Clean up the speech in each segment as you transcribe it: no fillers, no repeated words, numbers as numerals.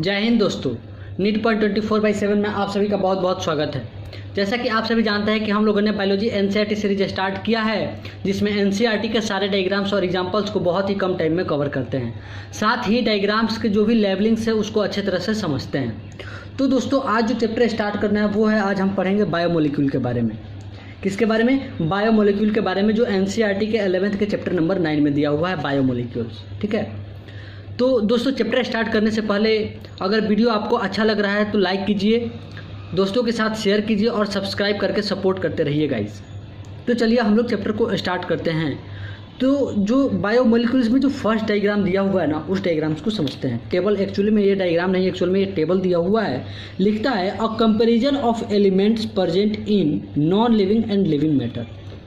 जय हिंद दोस्तों। NEET point 24/7 में आप सभी का बहुत बहुत स्वागत है। जैसा कि आप सभी जानते हैं कि हम लोगों ने बायोलॉजी एनसीईआरटी सीरीज स्टार्ट किया है, जिसमें एनसीईआरटी के सारे डायग्राम्स और एग्जांपल्स को बहुत ही कम टाइम में कवर करते हैं। साथ ही डायग्राम्स के जो भी लेवलिंग्स है उसको अच्छे तरह से समझते हैं। तो दोस्तों आज जो चैप्टर स्टार्ट करना है वो है, आज हम पढ़ेंगे बायोमोलिक्यूल के बारे में। किसके बारे में? बायोमोलिक्यूल के बारे में, जो एनसीईआरटी के 11th के चैप्टर नंबर 9 में दिया हुआ है, बायोमोलिक्यूल्स। ठीक है, तो दोस्तों चैप्टर स्टार्ट करने से पहले अगर वीडियो आपको अच्छा लग रहा है तो लाइक कीजिए, दोस्तों के साथ शेयर कीजिए और सब्सक्राइब करके सपोर्ट करते रहिए गाइस। तो चलिए हम लोग चैप्टर को स्टार्ट करते हैं। तो जो बायोमोलिक्यूल्स में जो फर्स्ट डायग्राम दिया हुआ है ना, उस डायग्राम्स को समझते हैं। टेबल एक्चुअली में ये डायग्राम नहीं, एक्चुअल में ये टेबल दिया हुआ है। लिखता है a comparison of elements present in non living and living matter.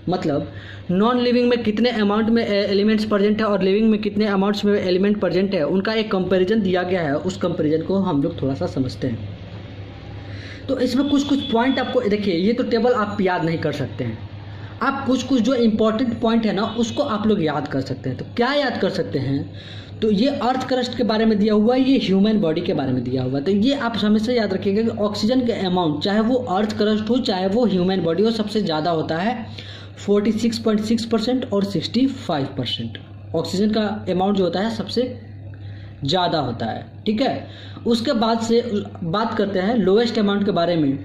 मतलब नॉन लिविंग में कितने अमाउंट में एलिमेंट्स प्रेजेंट है और लिविंग में कितने अमाउंट्स में एलिमेंट प्रेजेंट है, उनका एक कंपैरिजन दिया गया है। उस कंपैरिजन को हम लोग थोड़ा सा समझते हैं। तो इसमें कुछ कुछ पॉइंट आपको देखिए, ये तो टेबल आप याद नहीं कर सकते हैं, आप कुछ कुछ जो इंपॉर्टेंट पॉइंट है ना उसको आप लोग याद कर सकते हैं। तो क्या याद कर सकते हैं? तो ये अर्थ क्रस्ट के बारे में दिया हुआ है, ये ह्यूमन बॉडी के बारे में दिया हुआ है। तो ये आप हमेशा याद रखिएगा कि ऑक्सीजन के अमाउंट, चाहे वो अर्थ क्रस्ट हो चाहे वो ह्यूमन बॉडी हो, सबसे ज़्यादा होता है 46.6% और 65%। ऑक्सीजन का अमाउंट जो होता है सबसे ज़्यादा होता है। ठीक है, उसके बाद से बात करते हैं लोएस्ट अमाउंट के बारे में।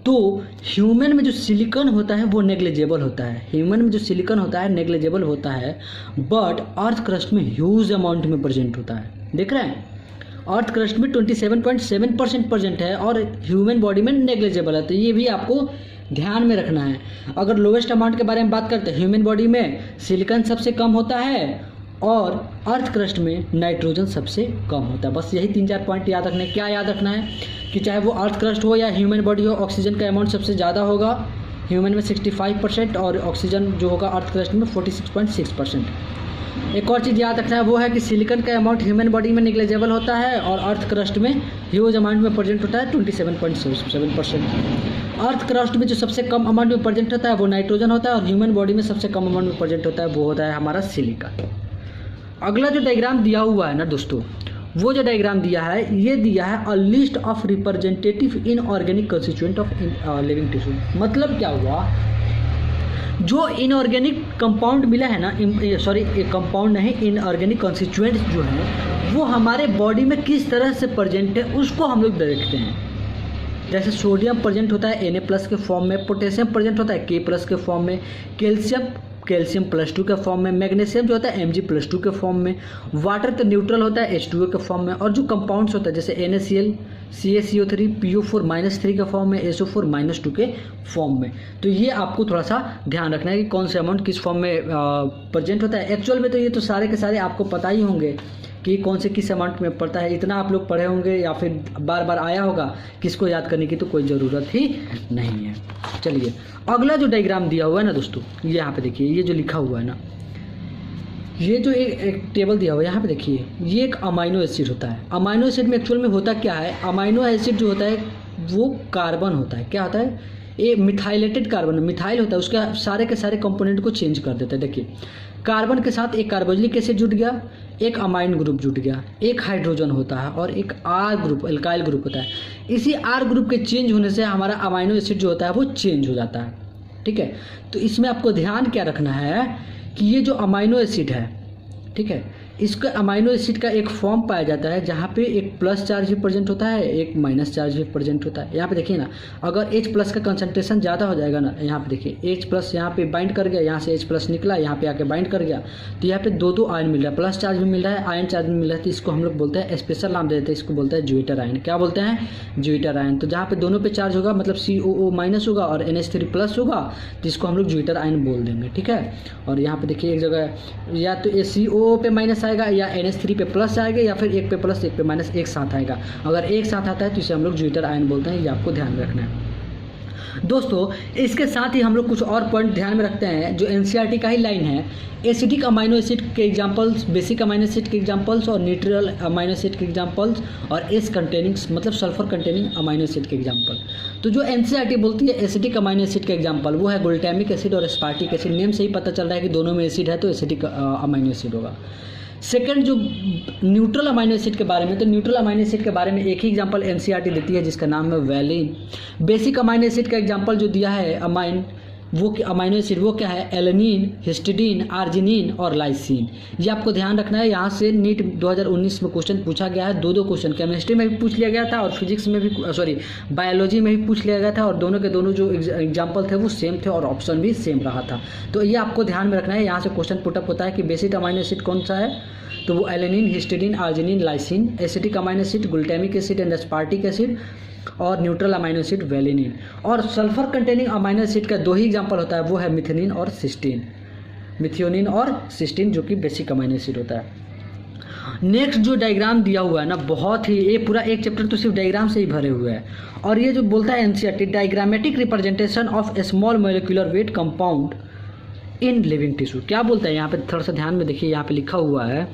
तो ह्यूमन में जो सिलिकॉन होता है वो नेग्लिजिबल होता है, ह्यूमन में जो सिलिकॉन होता है नेग्लिजिबल होता है, बट अर्थ क्रस्ट में ह्यूज अमाउंट में प्रेजेंट होता है। देख रहे हैं, अर्थ क्रस्ट में 27.7% प्रेजेंट है और ह्यूमन बॉडी में नेग्लिजिबल है। तो ये भी आपको ध्यान में रखना है। अगर लोवेस्ट अमाउंट के बारे में बात करते हैं, ह्यूमन बॉडी में सिलिकॉन सबसे कम होता है और अर्थ क्रस्ट में नाइट्रोजन सबसे कम होता है। बस यही 3-4 पॉइंट याद रखना है। क्या याद रखना है कि चाहे वो अर्थ क्रस्ट हो या ह्यूमन बॉडी हो, ऑक्सीजन का अमाउंट सबसे ज़्यादा होगा, ह्यूमन में 65% और ऑक्सीजन जो होगा अर्थ क्रस्ट में 46.6%। एक और चीज़ याद रखना है, वो है कि सिलिकॉन का अमाउंट ह्यूमन बॉडी में नेग्लिजिबल होता है और अर्थ क्रस्ट में ह्यूज अमाउंट में प्रेजेंट होता है 27.7%। अर्थ क्रस्ट में जो सबसे कम अमाउंट में प्रेजेंट होता है वो नाइट्रोजन होता है और ह्यूमन बॉडी में सबसे कम अमाउंट में प्रेजेंट होता है वो होता है हमारा सिलिकॉन। अगला जो डायग्राम दिया हुआ है ना दोस्तों, वो जो डायग्राम दिया है, ये दिया है a list of representative inorganic constituent of living tissue. मतलब क्या हुआ, जो इनऑर्गेनिक कंपाउंड मिला है ना, सॉरी कंपाउंड नहीं, इनऑर्गेनिक कंस्टिट्यूएंट्स जो हैं वो हमारे बॉडी में किस तरह से प्रेजेंट है उसको हम लोग देखते हैं। जैसे सोडियम प्रेजेंट होता है Na+ के फॉर्म में, पोटेशियम प्रेजेंट होता है K+ के फॉर्म में, कैल्शियम +2 के फॉर्म में, मैग्नीशियम जो होता है Mg+2 के फॉर्म में, वाटर तो न्यूट्रल होता है H2O के फॉर्म में, और जो कंपाउंड्स होता है जैसे NaCl, CaCO3, PO4-3 के फॉर्म में, SO4-2 के फॉर्म में। तो ये आपको थोड़ा सा ध्यान रखना है कि कौन से अमाउंट किस फॉर्म में प्रेजेंट होता है। एक्चुअल में तो ये तो सारे के सारे आपको पता ही होंगे कि कौन से किस अमाउंट में पड़ता है, इतना आप लोग पढ़े होंगे या फिर बार बार आया होगा, किसको याद करने की तो कोई ज़रूरत ही नहीं है। चलिए अगला जो डायग्राम दिया हुआ है ना दोस्तों, ये यहाँ पे देखिए, ये जो लिखा हुआ है ना, ये जो एक टेबल दिया हुआ है यहाँ पे देखिए, ये एक अमाइनो एसिड होता है। अमाइनो एसिड में एक्चुअल में होता क्या है, अमाइनो एसिड जो होता है वो कार्बन होता है। क्या होता है? ये मिथाइलेटेड कार्बन, मिथाइल होता है, उसका सारे के सारे कंपोनेंट को चेंज कर देता है। देखिए कार्बन के साथ एक कार्बोक्सिलिक एसिड जुड़ गया, एक अमाइन ग्रुप जुट गया, एक हाइड्रोजन होता है और एक आर ग्रुप, एल्काइल ग्रुप होता है। इसी आर ग्रुप के चेंज होने से हमारा अमाइनो एसिड जो होता है वो चेंज हो जाता है। ठीक है, तो इसमें आपको ध्यान क्या रखना है कि ये जो अमाइनो एसिड है, ठीक है, इसका अमाइनो एसिड का एक फॉर्म पाया जाता है जहाँ पे एक प्लस चार्ज भी प्रेजेंट होता है, एक माइनस चार्ज भी प्रेजेंट होता है। यहाँ पे देखिए ना, अगर H+ का कंसंट्रेशन ज़्यादा हो जाएगा ना, यहाँ पे देखिए H+ यहाँ पे बाइंड कर गया, यहाँ से H+ निकला, यहाँ पे आके बाइंड कर गया, तो यहाँ पे दो आयन मिल रहा है, प्लस चार्ज भी मिल रहा है, आयन चार्ज भी मिल रहा है। तो इसको हम लोग बोलते हैं, स्पेशल नाम दे देते हैं, इसको बोलते हैं ज्विटर आयन। क्या बोलते हैं? Zwitter ion. तो जहाँ पे दोनों पे चार्ज होगा, मतलब COO- होगा और NH3+ होगा, तो इसको हम लोग ज्विटर आयन बोल देंगे। ठीक है, और यहाँ पे देखिए एक जगह या तो COO पे माइनस आएगा या NH3 पे प्लस आएगा या फिर एक पे प्लस एक पे माइनस एक साथ आएगा। अगर एक साथ आता है तो इसे हम लोग ज्विटर आयन बोलते हैं, ये आपको ध्यान रखना है दोस्तों। इसके साथ ही हम लोग कुछ और पॉइंट ध्यान में रखते हैं जो एनसीईआरटी का ही लाइन है। एसिडिक अमाइनो एसिड के एग्जांपल्स, बेसिक अमाइनो एसिड के एग्जांपल्स और न्यूट्रल अमाइनो एसिड के एग्जांपल्स और एस कंटेनिंग मतलब सल्फर कंटेनिंग अमाइनो एसिड के एग्जांपल। तो जो एनसीईआरटी बोलती है एसिडिक अमाइनो एसिड का एग्जांपल वो है ग्लूटामिक एसिड और एस्पार्टिक एसिड। नेम से ही पता चल रहा है कि दोनों में एसिड है तो एसिडिक अमाइनो एसिड होगा। सेकंड जो न्यूट्रल अमाइनो एसिड के बारे में, तो न्यूट्रल अमाइनो एसिड के बारे में एक ही एग्जांपल एनसीईआरटी देती है जिसका नाम है वैलिन। बेसिक अमाइनो एसिड का एग्जांपल जो दिया है अमाइनो एसिड वो क्या है, एलेनिन, हिस्टिडीन, आर्जिनिन और लाइसिन। ये आपको ध्यान रखना है। यहाँ से नीट 2019 में क्वेश्चन पूछा गया है, दो क्वेश्चन केमिस्ट्री में भी पूछ लिया गया था और फिजिक्स में भी बायोलॉजी में भी पूछ लिया गया था, और दोनों के दोनों जो एग्जाम्पल थे वो सेम थे और ऑप्शन भी सेम रहा था। तो ये आपको ध्यान में रखना है। यहाँ से क्वेश्चन पुटअप होता है कि बेसिक अमाइनो एसिड कौन सा है, तो वो alanine, histidine, arginine, lysine. Acetic amino acid glutamic acid and aspartic acid, और न्यूट्रल अमाइनो एसिड वेलिनिन। और सल्फर कंटेनिंग अमाइनो एसिड का दो ही एग्जांपल होता है, वो है मिथेनिन और सिस्टीन, मिथियोनिन और सिस्टीन, जो कि बेसिक अमाइनो एसिड होता है। नेक्स्ट जो डायग्राम दिया हुआ है ना, बहुत ही, ये पूरा एक चैप्टर तो सिर्फ डायग्राम से ही भरे हुए है। और ये जो बोलता है NCERT, diagrammatic representation of A small molecular weight compound in living tissue. क्या बोलता है यहाँ पे, थोड़ा सा ध्यान में देखिए, यहाँ पे लिखा हुआ है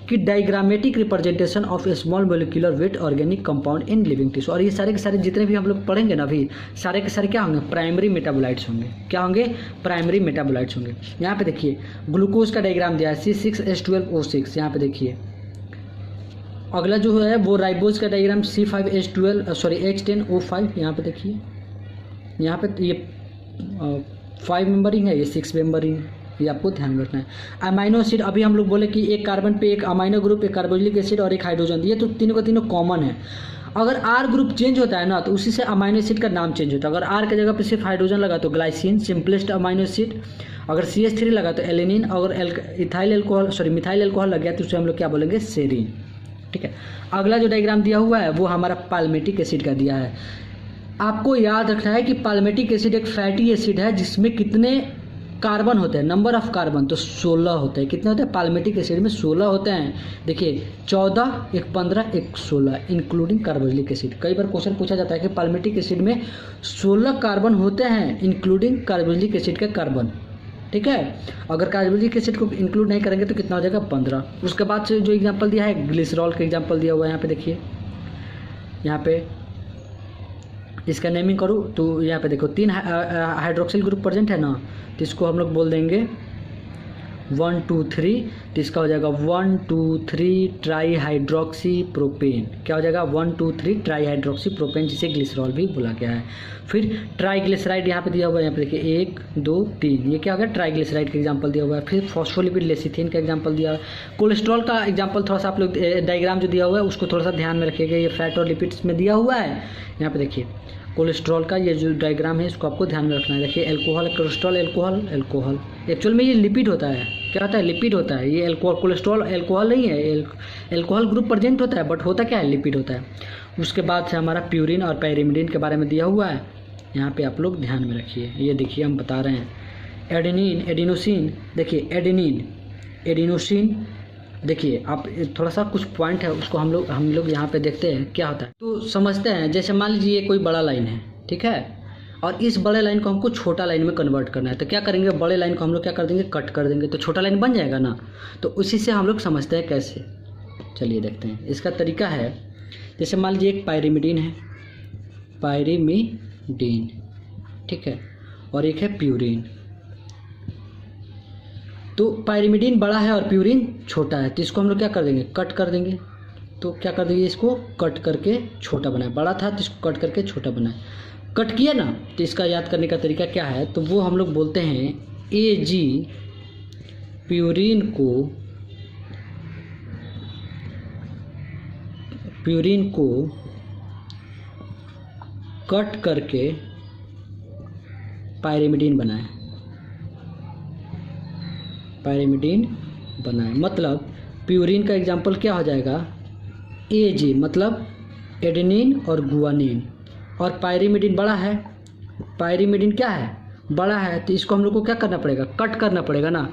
कि diagrammatic representation of A small molecular weight organic compound in living tissue. और ये सारे के सारे जितने भी हम लोग पढ़ेंगे ना अभी, सारे के सारे क्या होंगे, प्राइमरी मेटाबोलाइट्स होंगे। क्या होंगे, प्राइमरी मेटाबोलाइट्स होंगे। यहाँ पे देखिए ग्लूकोज का डायग्राम दिया है, C6H12O6। यहाँ पे देखिए अगला जो है वो राइबोज का डायग्राम H10O5। यहाँ पे देखिए, यहाँ पे ये 5 मेंबरिंग है, ये 6 मेंबरिंग, ये आपको ध्यान में रखना है। अमाइनो एसिड, अभी हम लोग बोले कि एक कार्बन पे एक अमाइनो ग्रुप, एक कार्बोक्सिलिक एसिड और एक हाइड्रोजन, ये तो तीनों का तीनों कॉमन है। अगर आर ग्रुप चेंज होता है ना, तो उसी से अमाइनो एसिड का नाम चेंज होता है। अगर आर की जगह पे सिर्फ हाइड्रोजन लगा तो ग्लाइसिन, सिंपलेस्ट अमाइनो एसिड। अगर CH3 लगा तो एलेनिन। अगर मिथाइल एल्कोहल लग गया तो उसे हम लोग क्या बोलेंगे, सेरीन। ठीक है। अगला जो डायग्राम दिया हुआ है वो हमारा पाल्मेटिक एसिड का दिया है। आपको याद रखना है कि पाल्मेटिक एसिड एक फैटी एसिड है जिसमें कितने कार्बन होते हैं, नंबर ऑफ कार्बन, तो 16 होते हैं। कितने होते हैं, पाल्मेटिक एसिड में 16 होते हैं। देखिए 14, एक 15, एक 16, इंक्लूडिंग कार्बोक्सिलिक एसिड। कई बार क्वेश्चन पूछा जाता है कि पाल्मेटिक एसिड में 16 कार्बन होते हैं, इंक्लूडिंग कार्बोक्सिलिक एसिड का कार्बन। ठीक है। अगर कार्बोक्सिलिक एसिड को इंक्लूड नहीं करेंगे तो कितना हो जाएगा, 15। उसके बाद से जो एग्जाम्पल दिया है, ग्लिसरॉल का एग्जाम्पल दिया हुआ है। यहाँ पे देखिए, यहाँ पे इसका नेमिंग करूँ तो यहाँ पे देखो 3 हाइड्रोक्सिल ग्रुप प्रेजेंट है ना, तो इसको हम लोग बोल देंगे 1 2 3, तो इसका हो जाएगा 1 2 3 ट्राई हाइड्रोक्सी प्रोपेन। क्या हो जाएगा, 1 2 3 ट्राई हाइड्रोक्सी प्रोपेन, जिसे ग्लिसरॉल भी बोला गया है। फिर ट्राईग्लिसराइड यहाँ पे दिया हुआ है, यहाँ पे देखिए 1 2 3, ये क्या हो गया, ट्राईग्लिसराइड का एग्जांपल दिया हुआ है। फिर फॉस्फोलिपिड लेसिथिन का एग्जांपल दिया है। कोलेस्ट्रॉल का एग्जांपल थोड़ा सा आप लोग डायग्राम जो दिया हुआ है उसको थोड़ा सा ध्यान में रखिएगा, ये फैट और लिपिड्स में दिया हुआ है। यहाँ पे देखिए कोलेस्ट्रॉल का ये जो डायग्राम है इसको आपको ध्यान में रखना है। देखिए एल्कोहल, कोलेस्ट्रॉल, एल्कोहल एक्चुअल में ये लिपिड होता है। क्या होता है, लिपिड होता है। ये कोलेस्ट्रॉल एल्कोहल नहीं है, एल्कोहल ग्रुप प्रेजेंट होता है, बट होता क्या है, लिपिड होता है। उसके बाद से हमारा प्यूरिन और पायरिमिडिन के बारे में दिया हुआ है, यहाँ पे आप लोग ध्यान में रखिए। ये देखिए हम बता रहे हैं एडेनिन, एडिनोसिन। देखिए एडेनिन, एडिनोसिन, देखिए आप थोड़ा सा कुछ पॉइंट है उसको हम लोग यहाँ पे देखते हैं क्या होता है, तो समझते हैं। जैसे मान लीजिए कोई बड़ा लाइन है, ठीक है, और इस बड़े लाइन को हमको छोटा लाइन में कन्वर्ट करना है, तो क्या करेंगे, बड़े लाइन को हम लोग क्या कर देंगे, कट कर देंगे, तो छोटा लाइन बन जाएगा ना। तो उसी से हम लोग समझते हैं कैसे, चलिए देखते हैं। इसका तरीका है, जैसे मान लीजिए एक पायरिमिडीन है, पायरिमिडीन, ठीक है, और एक है प्यूरिन। तो पायरिमिडीन बड़ा है और प्यूरिन छोटा है, तो इसको हम लोग क्या कर देंगे, कट कर देंगे। तो क्या कर देंगे, इसको कट करके छोटा बनाए। बड़ा था तो इसको कट करके छोटा बनाए, कट किया ना। तो इसका याद करने का तरीका क्या है, तो वो हम लोग बोलते हैं AG प्यूरिन को कट करके पायरिमिडीन बनाए, मतलब प्यूरिन का एग्जाम्पल क्या हो जाएगा, AG मतलब एडेनिन और गुआनिन, और पायरिमिडीन बड़ा है, पायरिमिडीन क्या है, बड़ा है, तो इसको हम लोग को क्या करना पड़ेगा, कट करना पड़ेगा ना।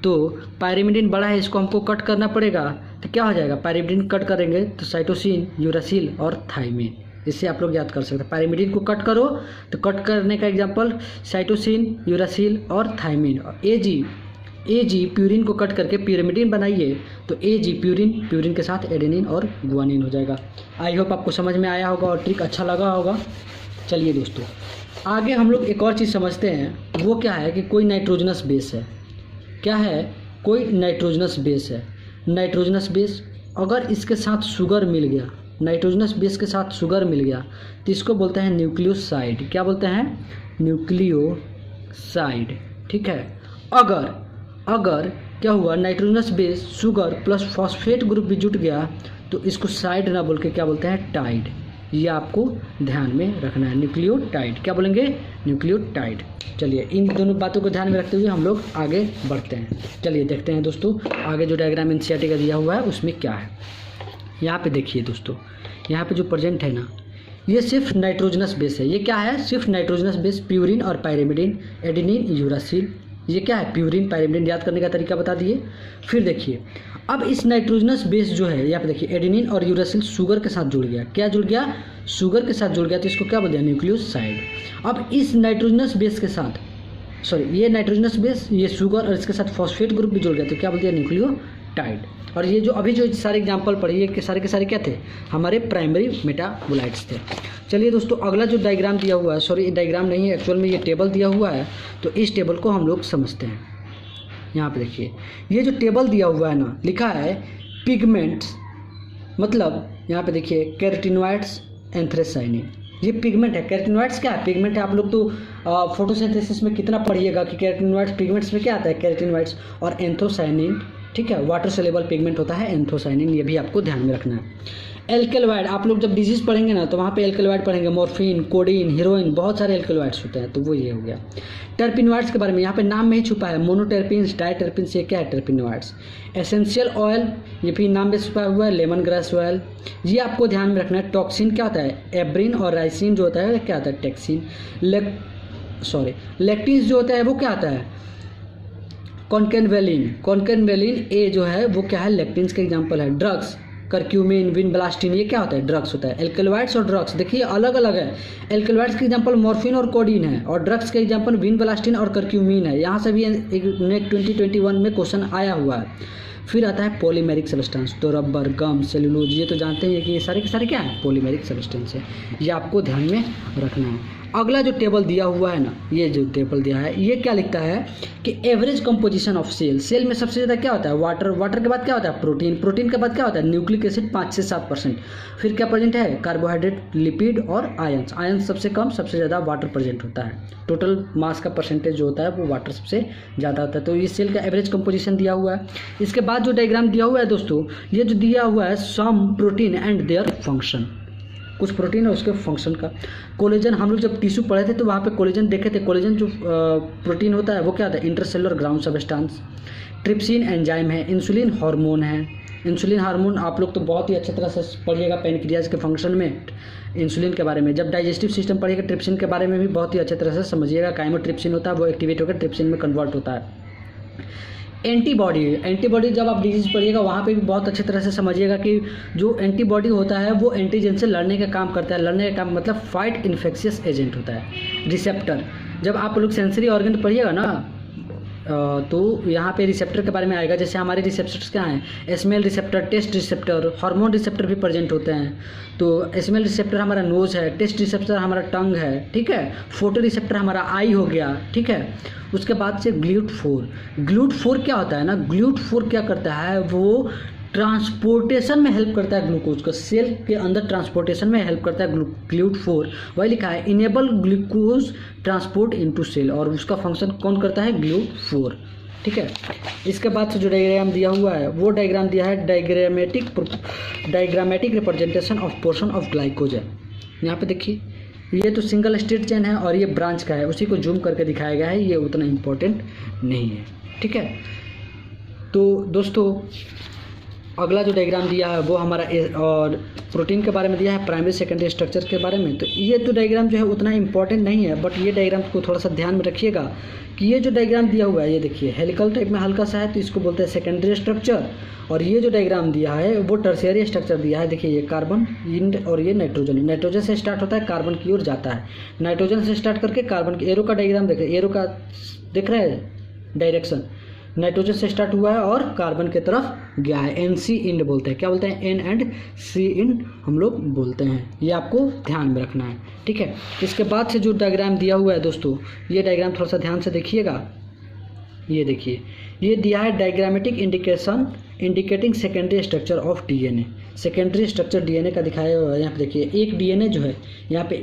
तो पायरिमिडीन बड़ा है, इसको हमको कट करना पड़ेगा, तो क्या हो जाएगा, पायरिमिडीन कट करेंगे तो साइटोसिन, यूरासिल और थाइमिन। इससे आप लोग याद कर सकते हैं, पायरिमिडीन को कट करो तो कट करने का एग्जाम्पल साइटोसिन, यूरासिल और थाइमिन। AG प्यूरिन को कट करके pyrimidine बनाइए, तो AG प्यूरिन के साथ एडेनिन और गुआनिन हो जाएगा। आई होप आपको समझ में आया होगा और ट्रिक अच्छा लगा होगा। चलिए दोस्तों, आगे हम लोग एक और चीज़ समझते हैं, वो क्या है कि कोई नाइट्रोजनस बेस है। क्या है, कोई नाइट्रोजनस बेस है। नाइट्रोजनस बेस, अगर इसके साथ शुगर मिल गया, नाइट्रोजनस बेस के साथ शुगर मिल गया तो इसको बोलते हैं न्यूक्लियोसाइड। क्या बोलते हैं? न्यूक्लियोसाइड। ठीक है। अगर क्या हुआ, nitrogenous base sugar plus phosphate group भी जुट गया तो इसको साइड ना बोल के क्या बोलते हैं? टाइड। ये आपको ध्यान में रखना है, न्यूक्लियोटाइड। क्या बोलेंगे? न्यूक्लियोटाइड। चलिए इन दोनों बातों को ध्यान में रखते हुए हम लोग आगे बढ़ते हैं। चलिए देखते हैं दोस्तों आगे जो डायग्राम एनसीईआरटी का दिया हुआ है उसमें क्या है। यहाँ पे देखिए दोस्तों, यहाँ पे जो प्रेजेंट है ना, ये सिर्फ नाइट्रोजनस बेस है। ये क्या है? सिर्फ नाइट्रोजनस बेस, प्यूरिन और पायरिमिडिन, एडेनिन, यूरासिल। ये क्या है? Purine, pyrimidine. याद करने का तरीका बता दिए। फिर देखिए अब इस नाइट्रोजनस बेस जो है, यहाँ पे देखिए एडेनिन और यूरासिल शुगर के साथ जुड़ गया। क्या जुड़ गया? शुगर के साथ जुड़ गया तो इसको क्या बोल दिया? न्यूक्लियोसाइड। अब इस नाइट्रोजनस बेस के साथ, सॉरी ये नाइट्रोजनस बेस, ये शुगर और इसके साथ फॉस्फेट ग्रुप भी जुड़ गया तो क्या बोल दिया? न्यूक्लियोटाइड। और ये जो अभी जो सारे एग्जाम्पल पढ़े ये सारे के सारे क्या थे? हमारे प्राइमरी मेटाबोलाइट्स थे। चलिए दोस्तों अगला जो डायग्राम दिया हुआ है, सॉरी डायग्राम नहीं है एक्चुअल में, ये टेबल दिया हुआ है तो इस टेबल को हम लोग समझते हैं। यहाँ पे देखिए ये जो टेबल दिया हुआ है ना, लिखा है पिगमेंट्स, मतलब यहाँ पे देखिए कैरोटिनॉइड्स, एंथ्रेसाइनिन। ये पिगमेंट है। कैरोटिनॉइड्स क्या है? पिगमेंट है। आप लोग तो फोटोसिंथेसिस में कितना पढ़िएगा कि कैरोटिनॉइड्स पिगमेंट्स में क्या आता है? कैरोटिनॉइड्स। और एंथोसाइनिन, ठीक है, वाटर सोल्यूबल पिगमेंट होता है एंथोसाइनिन। ये भी आपको ध्यान में रखना है। एल्केलॉइड, आप लोग जब डिजीज पढ़ेंगे ना तो वहाँ पे एल्केलॉइड पढ़ेंगे, मॉर्फिन, कोडीन, हीरोइन, बहुत सारे एल्केलॉइड्स होते हैं तो वो ये हो गया। टर्पिनॉइड्स के बारे में यहाँ पे नाम में ही छुपा है, मोनोटर्पिन्स, डाइटर्पिन्स। ये क्या है? टर्पिनॉइड्स। एसेंशियल ऑयल, ये भी नाम में छुपा हुआ है, लेमन ग्रास ऑयल। ये आपको ध्यान में रखना है। टॉक्सिन क्या होता है? एब्रिन। और राइसिन जो होता है क्या होता है? टैक्सिन। लेक्टिन्स जो होता है वो क्या आता है? कॉन्केनवेलिन। कॉन्केनवेलिन ए जो है वो क्या है? लेक्टिन्स का एग्जाम्पल है। ड्रग्स, करक्यूमिन, विनब्लास्टिन, ये क्या होता है? ड्रग्स होता है। एल्केलॉइड्स और ड्रग्स देखिए अलग अलग है। एल्केलॉइड्स के एग्जांपल मॉर्फिन और कोडीन है और ड्रग्स के एग्जांपल विनब्लास्टिन और करक्यूमिन है। यहाँ से भी एक नेट 2021 में क्वेश्चन आया हुआ है। फिर आता है पॉलीमेरिक सब्सटेंस, तो रबर, गम, सेलुलोज, ये तो जानते हैं कि ये सारे के सारे क्या है? पॉलीमेरिक सब्सटेंस है। ये आपको ध्यान में रखना है। अगला जो टेबल दिया हुआ है ना, ये जो टेबल दिया है ये क्या लिखता है कि average composition of cell. Cell में सबसे ज़्यादा क्या होता है? वाटर। वाटर के बाद क्या होता है? प्रोटीन। प्रोटीन के बाद क्या होता है? न्यूक्लिक एसिड 5 से 7%। फिर क्या प्रेजेंट है? कार्बोहाइड्रेट, लिपिड और आयंस। आयंस सबसे कम, सबसे ज़्यादा वाटर प्रेजेंट होता है। टोटल मास का परसेंटेज जो होता है वो वाटर सबसे ज़्यादा होता है। तो इस सेल का एवरेज कंपोजिशन दिया हुआ है। इसके बाद जो डायग्राम दिया हुआ है दोस्तों, ये जो दिया हुआ है some protein and their function, कुछ प्रोटीन है उसके फंक्शन का। कोलेजन, हम लोग जब टिश्यू पढ़े थे तो वहाँ पे कोलेजन देखे थे। कोलेजन जो प्रोटीन होता है वो क्या होता है? Intercellular ground substance. Trypsin enzyme है। इंसुलिन हार्मोन है। इंसुलिन हार्मोन आप लोग तो बहुत ही अच्छी तरह से पढ़िएगा पैनक्रियाज के फंक्शन में इंसुलिन के बारे में। जब डाइजेस्टिव सिस्टम पढ़िएगा ट्रिप्सिन के बारे में भी बहुत ही अच्छी तरह से समझिएगा। काइमोट्रिप्सिन होता है वो एक्टिवेट होकर ट्रिप्सिन में कन्वर्ट होता है। एंटीबॉडी, एंटीबॉडी जब आप डिजीज पढ़िएगा वहाँ पे भी बहुत अच्छी तरह से समझिएगा कि जो एंटीबॉडी होता है वो एंटीजन से लड़ने का काम करता है। लड़ने का काम मतलब फाइट इन्फेक्शियस एजेंट होता है। रिसेप्टर, जब आप लोग सेंसरी ऑर्गन पढ़िएगा ना तो यहाँ पे रिसेप्टर के बारे में आएगा। जैसे हमारे रिसेप्टर्स क्या हैं? Smell receptor, taste receptor, hormone receptor भी प्रेजेंट होते हैं। तो स्मेल रिसेप्टर हमारा नोज है, टेस्ट रिसेप्टर हमारा टंग है, ठीक है। फोटो रिसेप्टर हमारा आई हो गया, ठीक है। उसके बाद से GLUT4। GLUT4 क्या होता है ना, GLUT4 क्या करता है? वो ट्रांसपोर्टेशन में हेल्प करता है ग्लूकोज को, सेल के अंदर ट्रांसपोर्टेशन में हेल्प करता है GLUT4। वही लिखा है enable glucose transport into cell, और उसका फंक्शन कौन करता है? GLUT4, ठीक है। इसके बाद से जो डायग्राम दिया हुआ है वो डायग्राम दिया है diagrammatic representation of portion of glycogen. यहाँ पे देखिए ये तो सिंगल स्टेट चेन है और ये ब्रांच का है, उसी को जूम करके दिखाया गया है। ये उतना इम्पोर्टेंट नहीं है, ठीक है। तो दोस्तों अगला जो डायग्राम दिया है वो हमारा और प्रोटीन के बारे में दिया है, प्राइमरी सेकेंडरी स्ट्रक्चर के बारे में। तो ये तो डायग्राम जो है उतना इंपॉर्टेंट नहीं है, बट ये डायग्राम को थोड़ा सा ध्यान में रखिएगा कि ये जो डायग्राम दिया हुआ है ये देखिए हेलिकल टाइप में हल्का सा है तो इसको बोलते हैं सेकेंडरी स्ट्रक्चर। और ये जो डायग्राम दिया है वो टर्शियरी स्ट्रक्चर दिया है। देखिए ये कार्बन और ये नाइट्रोजन, नाइट्रोजन से स्टार्ट होता है कार्बन की ओर जाता है, नाइट्रोजन से स्टार्ट करके कार्बन की। एरो का डायग्राम देखें, एरो का दिख रहा है डायरेक्शन, नाइट्रोजन से स्टार्ट हुआ है और कार्बन की तरफ गया है। NC इंड बोलते हैं, क्या बोलते हैं? N एंड C इंड हम लोग बोलते हैं। ये आपको ध्यान में रखना है, ठीक है। इसके बाद से जो डायग्राम दिया हुआ है दोस्तों, ये डायग्राम थोड़ा सा ध्यान से देखिएगा। ये देखिए ये दिया है diagrammatic indication indicating secondary structure of DNA. Secondary structure DNA का दिखाया हुआ है यहाँ पे देखिए। एक डीएनए जो है यहाँ पे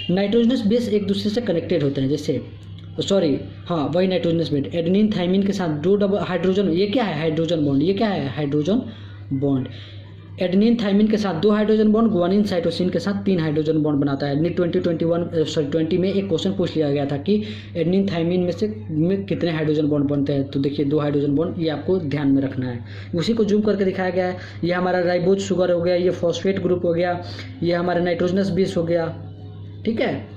नाइट्रोजनस बेस एक दूसरे से कनेक्टेड होते हैं, जैसे सॉरी हाँ वही नाइट्रोजनस बेस एडेनिन थाइमिन के साथ दो डबल हाइड्रोजन, ये क्या है हाइड्रोजन बॉन्ड, ये क्या है हाइड्रोजन बॉन्ड। एडेनिन थाइमिन के साथ 2 हाइड्रोजन बॉन्ड, गुआनिन साइटोसिन के साथ 3 हाइड्रोजन बॉन्ड बनाता है। 20 में एक क्वेश्चन पूछ लिया गया था कि एडेनिन थाइमिन में कितने हाइड्रोजन बॉन्ड बनते हैं, तो देखिए 2 हाइड्रोजन बॉन्ड, ये आपको ध्यान में रखना है। उसी को जूम करके दिखाया गया है। ये हमारा राइबोज शुगर हो गया, ये फॉस्फेट ग्रुप हो गया, ये हमारा नाइट्रोजनस बेस हो गया, ठीक है।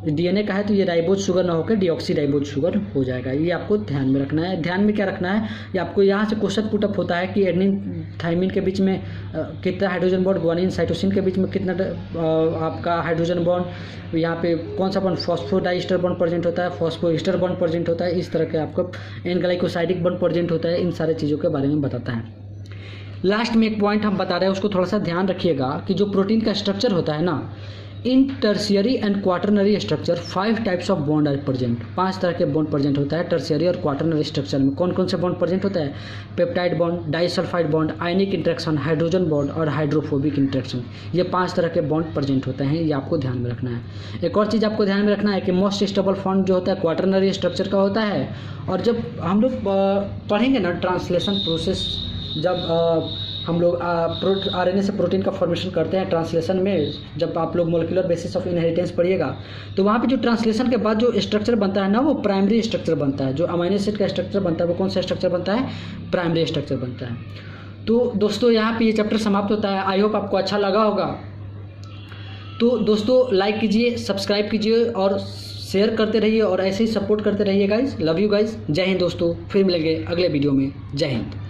डीएनए का है तो ये राइबोज शुगर ना होकर डीऑक्सी राइबोज शुगर हो जाएगा, ये आपको ध्यान में रखना है। ध्यान में क्या रखना है, ये आपको यहाँ से क्वेश्चन पुटअप होता है कि एडेनिन थाइमिन के बीच में कितना हाइड्रोजन बॉन्ड, गुआनिन साइटोसिन के बीच में कितना आपका हाइड्रोजन बॉन्ड, यहाँ पे कौन सा बॉन्ड फॉस्फोडाइस्टर बॉन्ड प्रेजेंट होता है, फॉस्फोइस्टर बॉन्ड प्रेजेंट होता है, इस तरह के आपको एन ग्लाइकोसाइडिक बॉन्ड प्रेजेंट होता है। इन सारे चीज़ों के बारे में बताता है। लास्ट में एक पॉइंट हम बता रहे हैं, उसको थोड़ा सा ध्यान रखिएगा कि जो प्रोटीन का स्ट्रक्चर होता है ना, in tertiary and quaternary structure 5 types of bond are present. 5 तरह के बॉन्ड प्रेजेंट होता है टर्शियरी और क्वाटरनरी स्ट्रक्चर में। कौन कौन से बॉन्ड प्रेजेंट होता है, पेप्टाइड बॉन्ड, डाइसल्फाइड बॉन्ड, आयनिक इंटरेक्शन, हाइड्रोजन बॉन्ड और हाइड्रोफोबिक इंटरेक्शन। ये 5 तरह के बॉन्ड प्रेजेंट होते हैं, ये आपको ध्यान में रखना है। एक और चीज़ आपको ध्यान में रखना है कि मोस्ट स्टेबल फॉर्म जो होता है क्वाटरनरी स्ट्रक्चर का होता है। और जब हम लोग पढ़ेंगे ना ट्रांसलेशन प्रोसेस, जब हम लोग आरएनए से प्रोटीन का फॉर्मेशन करते हैं ट्रांसलेशन में, जब आप लोग मोलिकुलर बेसिस ऑफ इनहेरिटेंस पढ़िएगा तो वहाँ पे जो ट्रांसलेशन के बाद जो स्ट्रक्चर बनता है ना, वो प्राइमरी स्ट्रक्चर बनता है। जो अमीनो एसिड का स्ट्रक्चर बनता है वो कौन सा स्ट्रक्चर बनता है, प्राइमरी स्ट्रक्चर बनता है। तो दोस्तों यहाँ पे ये चैप्टर समाप्त होता है। आई होप आपको अच्छा लगा होगा। तो दोस्तों लाइक कीजिए, सब्सक्राइब कीजिए और शेयर करते रहिए और ऐसे ही सपोर्ट करते रहिए गाइज। Love you guys. जय हिंद दोस्तों, फिर मिलेंगे अगले वीडियो में। जय हिंद।